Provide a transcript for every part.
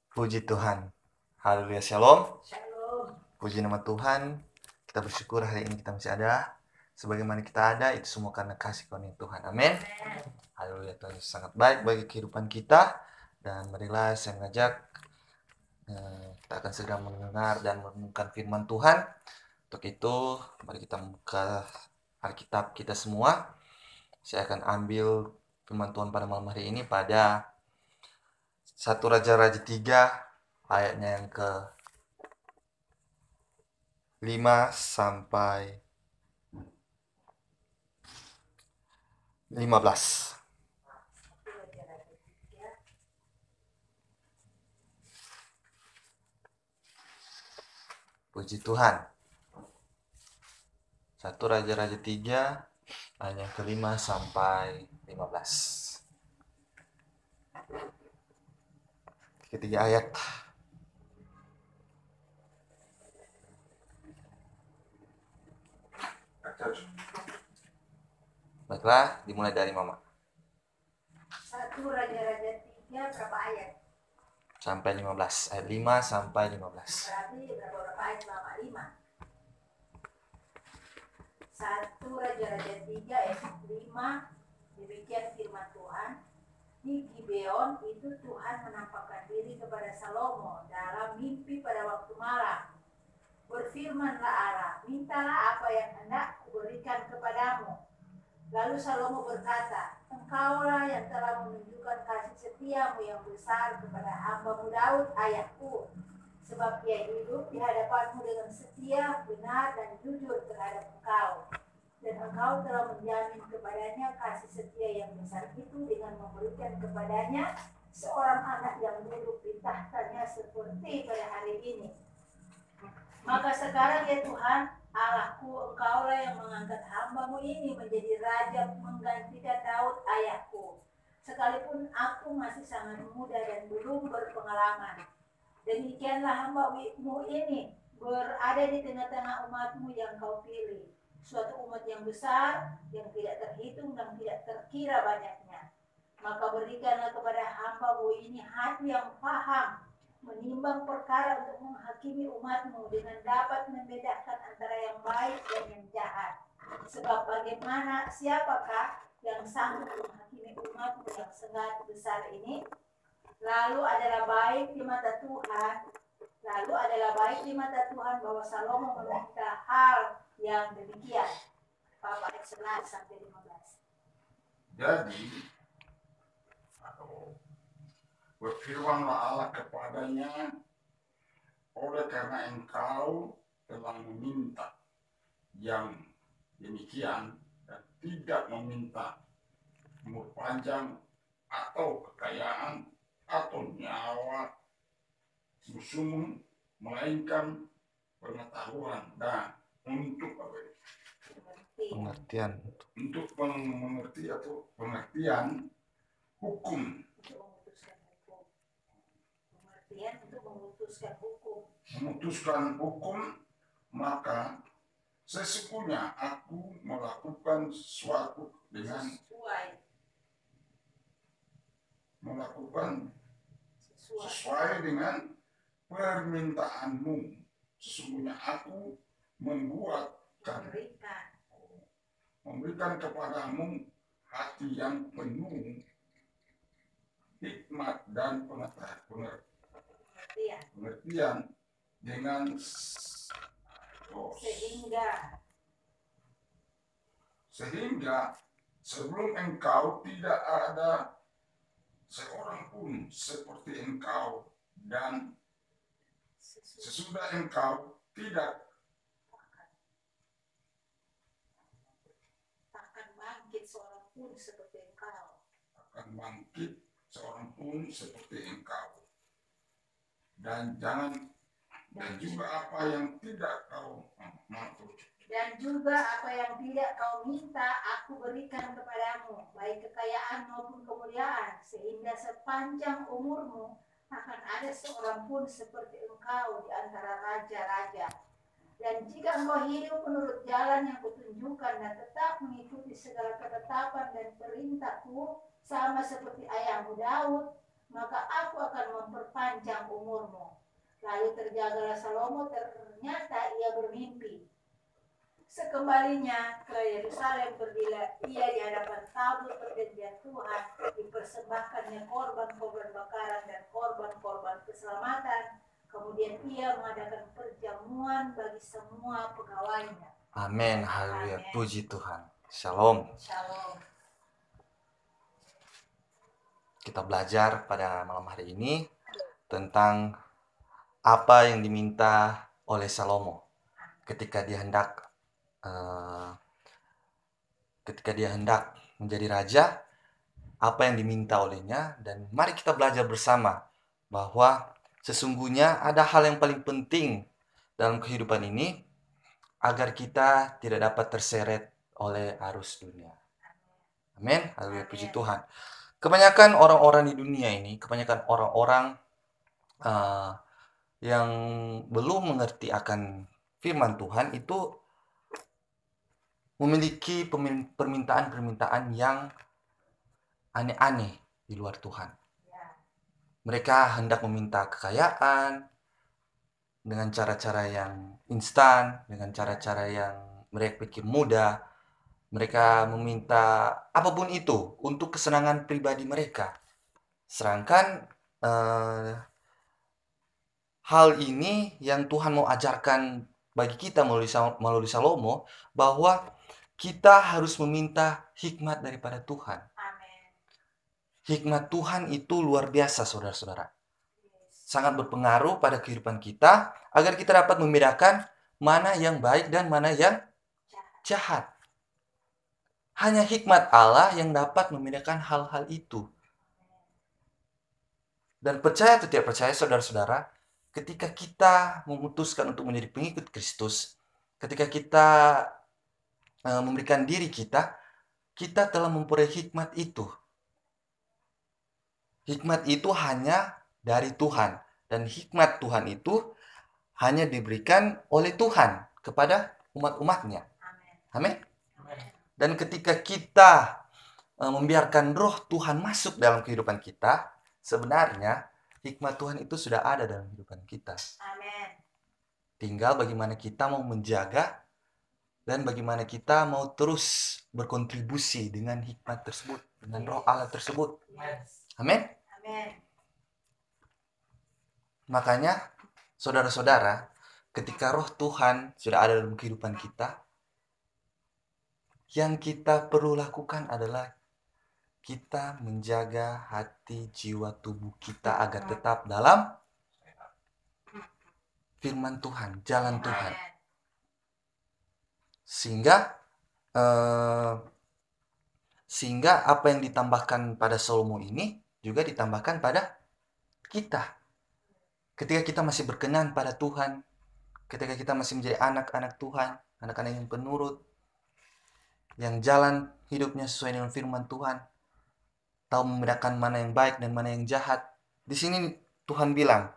Puji Tuhan. Haleluya, shalom. Shalom. Puji nama Tuhan. Kita bersyukur hari ini kita masih ada. Sebagaimana kita ada, itu semua karena kasih karunia Tuhan. Amin. Haleluya, Tuhan Yesus sangat baik bagi kehidupan kita. Dan marilah saya mengajak, kita akan segera mendengar dan merenungkan firman Tuhan. Untuk itu, mari kita membuka Alkitab kita semua. Saya akan ambil firman Tuhan pada malam hari ini pada 1 Raja-Raja 3 ayatnya yang ke 5 sampai 15. Puji Tuhan. 1 Raja-Raja 3 ayat yang ke-5 sampai 15. Ketiga ayat. Baiklah, dimulai dari Mama. 1 Raja-Raja 3 berapa ayat? Sampai 15. Ayat 5 sampai 15. Berarti berapa ayat selama 5? 1 Raja-Raja 3 ayat 5. Demikian firman Tuhan. Di Gibeon itu Tuhan menampakkan diri kepada Salomo dalam mimpi pada waktu malam. Berfirmanlah Allah, mintalah apa yang hendak kuberikan kepadamu. Lalu Salomo berkata, engkaulah yang telah menunjukkan kasih setiamu yang besar kepada hamba-mu Daud ayahku, sebab ia hidup di hadapanmu dengan setia, benar, dan jujur terhadap engkau. Dan engkau telah menjamin kepadanya kasih setia yang besar itu dengan memberikan kepadanya seorang anak yang duduk di tahtanya seperti pada hari ini. Maka sekarang ya Tuhan, Allahku, engkaulah yang mengangkat hamba-mu ini menjadi raja menggantikan Daud ayahku. Sekalipun aku masih sangat muda dan belum berpengalaman. Demikianlah hamba-mu ini berada di tengah-tengah umat-mu yang kau pilih. Suatu umat yang besar, yang tidak terhitung dan tidak terkira banyaknya. Maka berikanlah kepada hamba-mu ini hati yang paham, menimbang perkara untuk menghakimi umatmu dengan dapat membedakan antara yang baik dan yang jahat. Sebab bagaimana, siapakah yang sanggup menghakimi umatmu yang sangat besar ini? Lalu adalah baik di mata Tuhan bahwa Salomo meminta hal yang demikian. Bapak ayat 11 sampai 15. Jadi, berfirmanlah Allah kepadanya, oleh karena engkau telah meminta yang demikian dan tidak meminta umur panjang atau kekayaan atau nyawa musuhmu, melainkan pengetahuan dan untuk apa ini? Pengertian. Untuk mengerti atau pengertian hukum. Pengertian untuk memutuskan hukum, maka sesungguhnya aku melakukan sesuatu dengan sesuai dengan permintaanmu. Sesungguhnya aku memberikan kepadamu hati yang penuh hikmat dan pengertian dengan sehingga sebelum engkau tidak ada seorang pun seperti engkau, dan sesudah engkau tidak akan bangkit seorang pun seperti engkau. Dan juga apa yang tidak kau minta aku berikan kepadamu, baik kekayaan maupun kemuliaan, sehingga sepanjang umurmu akan ada seorang pun seperti engkau di antara raja-raja. Dan jika engkau hidup menurut jalan yang kutunjukkan dan tetap mengikuti segala ketetapan dan perintahku, sama seperti ayahmu Daud, maka aku akan memperpanjang umurmu. Lalu terjagalah Salomo, ternyata ia bermimpi. Sekembalinya ke Yerusalem, berdirilah ia di hadapan tabut perjanjian Tuhan, dipersembahkannya korban-korban bakaran dan korban-korban keselamatan. Kemudian ia mengadakan perjamuan bagi semua pegawainya. Amin. Haleluya. Amin. Puji Tuhan. Shalom. Shalom. Kita belajar pada malam hari ini tentang apa yang diminta oleh Salomo ketika dia hendak menjadi raja, apa yang diminta olehnya. Dan mari kita belajar bersama bahwa sesungguhnya ada hal yang paling penting dalam kehidupan ini agar kita tidak dapat terseret oleh arus dunia. Amin. Haleluya. Puji Tuhan. Kebanyakan orang-orang di dunia ini, kebanyakan orang-orang yang belum mengerti akan firman Tuhan itu memiliki permintaan-permintaan yang aneh-aneh di luar Tuhan. Mereka hendak meminta kekayaan dengan cara-cara yang instan, dengan cara-cara yang mereka pikir mudah. Mereka meminta apapun itu untuk kesenangan pribadi mereka. Sedangkan hal ini yang Tuhan mau ajarkan bagi kita melalui Salomo, bahwa kita harus meminta hikmat daripada Tuhan. Amin. Hikmat Tuhan itu luar biasa, saudara-saudara. Sangat berpengaruh pada kehidupan kita agar kita dapat membedakan mana yang baik dan mana yang jahat. Hanya hikmat Allah yang dapat membedakan hal-hal itu. Dan percaya atau tidak percaya, saudara-saudara, ketika kita memutuskan untuk menjadi pengikut Kristus, ketika kita memberikan diri kita telah memperoleh hikmat itu. Hikmat itu hanya dari Tuhan. Dan hikmat Tuhan itu hanya diberikan oleh Tuhan kepada umat-umatnya. Amin. Dan ketika kita membiarkan roh Tuhan masuk dalam kehidupan kita, sebenarnya hikmat Tuhan itu sudah ada dalam kehidupan kita. Amin. Tinggal bagaimana kita mau menjaga dan bagaimana kita mau terus berkontribusi dengan hikmat tersebut, dengan roh Allah tersebut. Amin. Amin. Makanya, saudara-saudara, ketika roh Tuhan sudah ada dalam kehidupan kita, yang kita perlu lakukan adalah kita menjaga hati, jiwa, tubuh kita agar tetap dalam firman Tuhan, jalan Tuhan. Sehingga apa yang ditambahkan pada Salomo ini juga ditambahkan pada kita. Ketika kita masih berkenan pada Tuhan, ketika kita masih menjadi anak-anak Tuhan, anak-anak yang penurut, yang jalan hidupnya sesuai dengan firman Tuhan, tahu membedakan mana yang baik dan mana yang jahat. Di sini Tuhan bilang,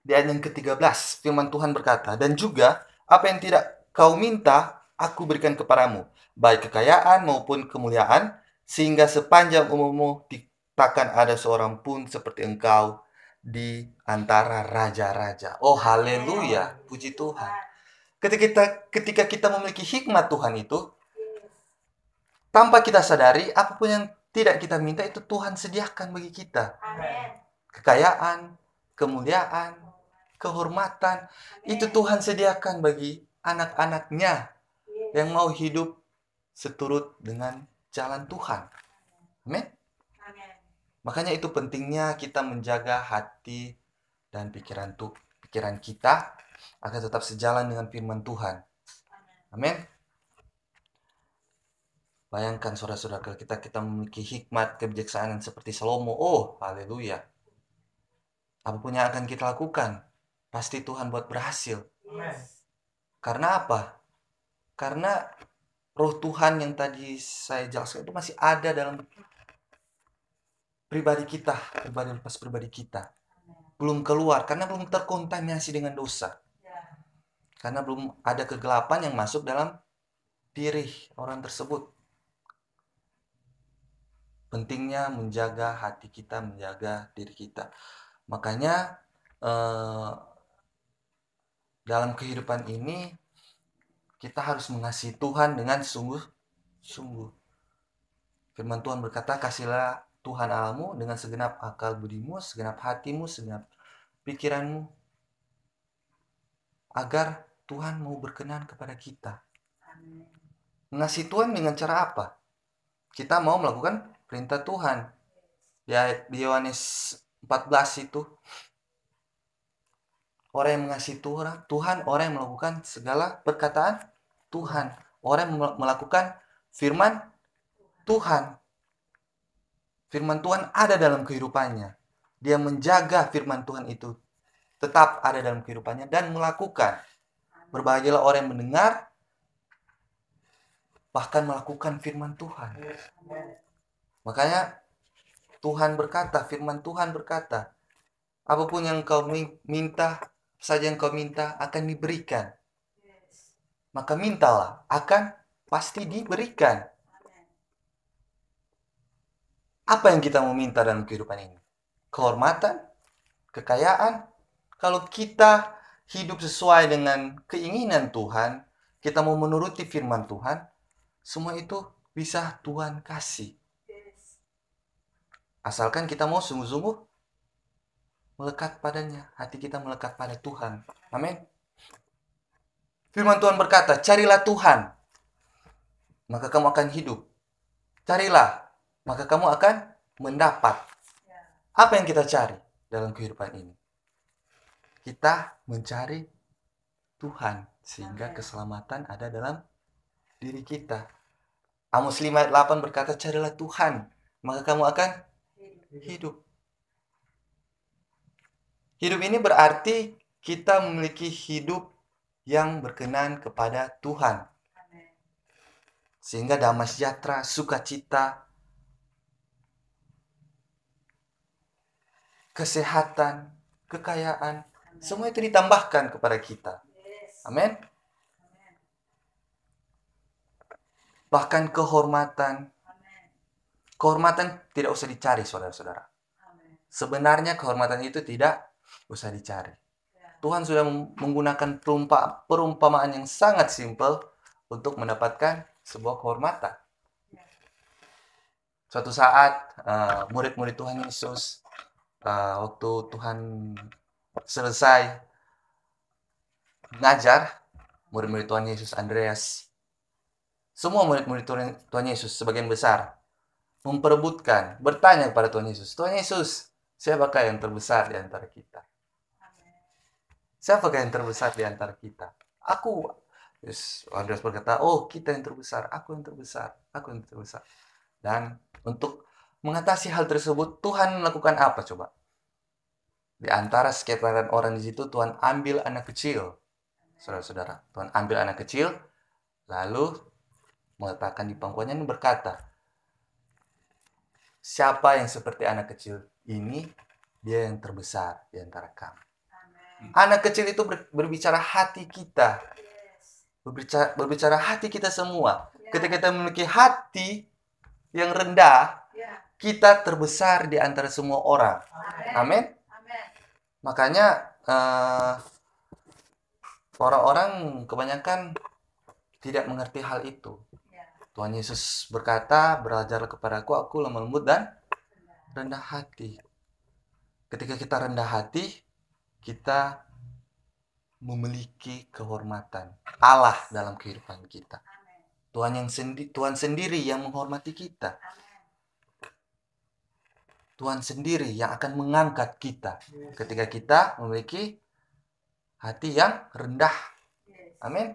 di ayat yang ke-13, firman Tuhan berkata, dan juga apa yang tidak kau minta, aku berikan kepadamu, baik kekayaan maupun kemuliaan, sehingga sepanjang umurmu takkan ada seorang pun seperti engkau di antara raja-raja. Oh, haleluya, puji Tuhan. Ketika kita memiliki hikmat Tuhan itu, tanpa kita sadari, apapun yang tidak kita minta itu Tuhan sediakan bagi kita. Amin. Kekayaan, kemuliaan, kehormatan, itu Tuhan sediakan bagi anak-anaknya yang mau hidup seturut dengan jalan Tuhan. Amin. Makanya itu pentingnya kita menjaga hati dan pikiran kita agar tetap sejalan dengan firman Tuhan. Amin. Bayangkan saudara-saudara, kalau kita memiliki hikmat, kebijaksanaan seperti Salomo, oh haleluya. Apapun yang akan kita lakukan, pasti Tuhan buat berhasil. Karena apa? Karena roh Tuhan yang tadi saya jelaskan itu masih ada dalam pribadi kita. Belum keluar, karena belum terkontaminasi dengan dosa. Karena belum ada kegelapan yang masuk dalam diri orang tersebut. pentingnya menjaga hati kita, menjaga diri kita. Makanya dalam kehidupan ini kita harus mengasihi Tuhan dengan sungguh-sungguh. Firman Tuhan berkata, kasihlah Tuhan Allahmu dengan segenap akal budimu, segenap hatimu, segenap pikiranmu, agar Tuhan mau berkenan kepada kita. Mengasihi Tuhan dengan cara apa? Kita mau melakukan perintah Tuhan. Di Yohanes 14 itu, orang yang mengasihi Tuhan, orang yang melakukan segala perkataan Tuhan, orang yang melakukan firman Tuhan. Firman Tuhan ada dalam kehidupannya. Dia menjaga firman Tuhan itu tetap ada dalam kehidupannya dan melakukan. Berbahagialah orang yang mendengar, bahkan melakukan firman Tuhan. Makanya Tuhan berkata, firman Tuhan berkata, apapun yang kau minta, saja yang kau minta akan diberikan. Maka mintalah, akan pasti diberikan. Apa yang kita mau minta dalam kehidupan ini? Kehormatan, kekayaan. Kalau kita hidup sesuai dengan keinginan Tuhan, kita mau menuruti firman Tuhan, semua itu bisa Tuhan kasih. Asalkan kita mau sungguh-sungguh melekat padanya, hati kita melekat pada Tuhan. Amin. Firman Tuhan berkata, carilah Tuhan, maka kamu akan hidup. Carilah, maka kamu akan mendapat. Apa yang kita cari dalam kehidupan ini? Kita mencari Tuhan, sehingga keselamatan ada dalam diri kita. Amos 5 ayat 8 berkata, carilah Tuhan, maka kamu akan hidup. Hidup ini berarti kita memiliki hidup yang berkenan kepada Tuhan. Sehingga damai sejahtera, sukacita, kesehatan, kekayaan, semua itu ditambahkan kepada kita. Amin. Bahkan kehormatan. Kehormatan tidak usah dicari, saudara-saudara. Sebenarnya kehormatan itu tidak usah dicari. Tuhan sudah menggunakan perumpamaan yang sangat simpel untuk mendapatkan sebuah kehormatan. Suatu saat, murid-murid Tuhan Yesus, waktu Tuhan selesai mengajar, murid-murid Tuhan Yesus, Andreas, semua murid-murid Tuhan Yesus, sebagian besar, memperebutkan, bertanya kepada Tuhan Yesus, Tuhan Yesus, siapakah yang terbesar di antara kita? Siapakah yang terbesar di antara kita? Aku. Yes, Andreas berkata, oh kita yang terbesar, aku yang terbesar, aku yang terbesar. Dan untuk mengatasi hal tersebut, Tuhan melakukan apa coba? Di antara sekian orang di situ, Tuhan ambil anak kecil. Saudara-saudara, Tuhan ambil anak kecil, lalu meletakkan di pangkuannya dan berkata, siapa yang seperti anak kecil ini, dia yang terbesar di antara kami. Anak kecil itu berbicara hati kita. Berbicara hati kita semua. Ketika kita memiliki hati yang rendah, kita terbesar di antara semua orang. Amin. Makanya orang-orang kebanyakan tidak mengerti hal itu. Tuhan Yesus berkata, belajarlah kepadaku, aku lemah lembut dan rendah hati. Ketika kita rendah hati, kita memiliki kehormatan Allah dalam kehidupan kita. Tuhan sendiri yang menghormati kita. Tuhan sendiri yang akan mengangkat kita ketika kita memiliki hati yang rendah. Amin.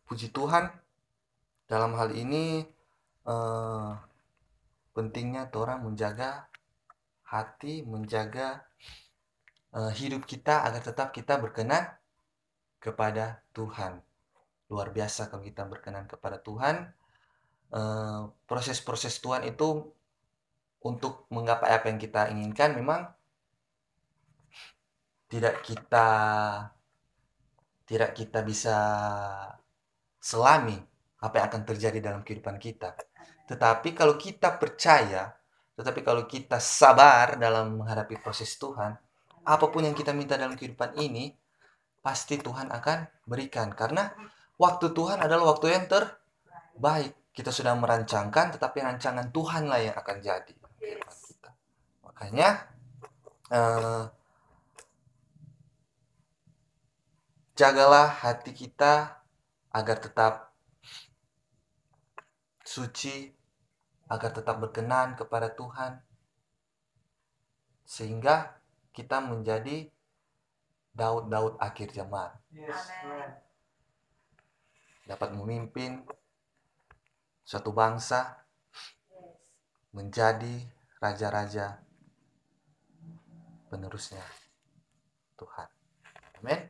Puji Tuhan, dalam hal ini pentingnya orang menjaga hati, menjaga hidup kita agar tetap kita berkenan kepada Tuhan. Luar biasa kalau kita berkenan kepada Tuhan. Proses-proses Tuhan itu untuk menggapai apa yang kita inginkan memang tidak kita bisa selami apa yang akan terjadi dalam kehidupan kita. Tetapi kalau kita percaya, tetapi kalau kita sabar dalam menghadapi proses Tuhan, apapun yang kita minta dalam kehidupan ini, pasti Tuhan akan berikan. Karena waktu Tuhan adalah waktu yang terbaik. Kita sudah merancangkan, tetapi rancangan Tuhanlah yang akan jadi kehidupan kita. Makanya, jagalah hati kita agar tetap suci, agar tetap berkenan kepada Tuhan, sehingga kita menjadi Daud akhir zaman. Amin. Dapat memimpin suatu bangsa, menjadi raja-raja penerusnya Tuhan. Amin.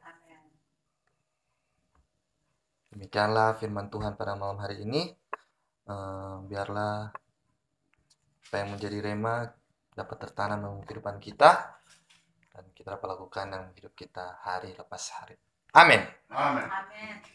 Demikianlah firman Tuhan pada malam hari ini. Biarlah apa yang menjadi rema dapat tertanam dalam kehidupan kita, dan kita dapat lakukan dalam hidup kita hari lepas hari. Amin. Amin. Amin.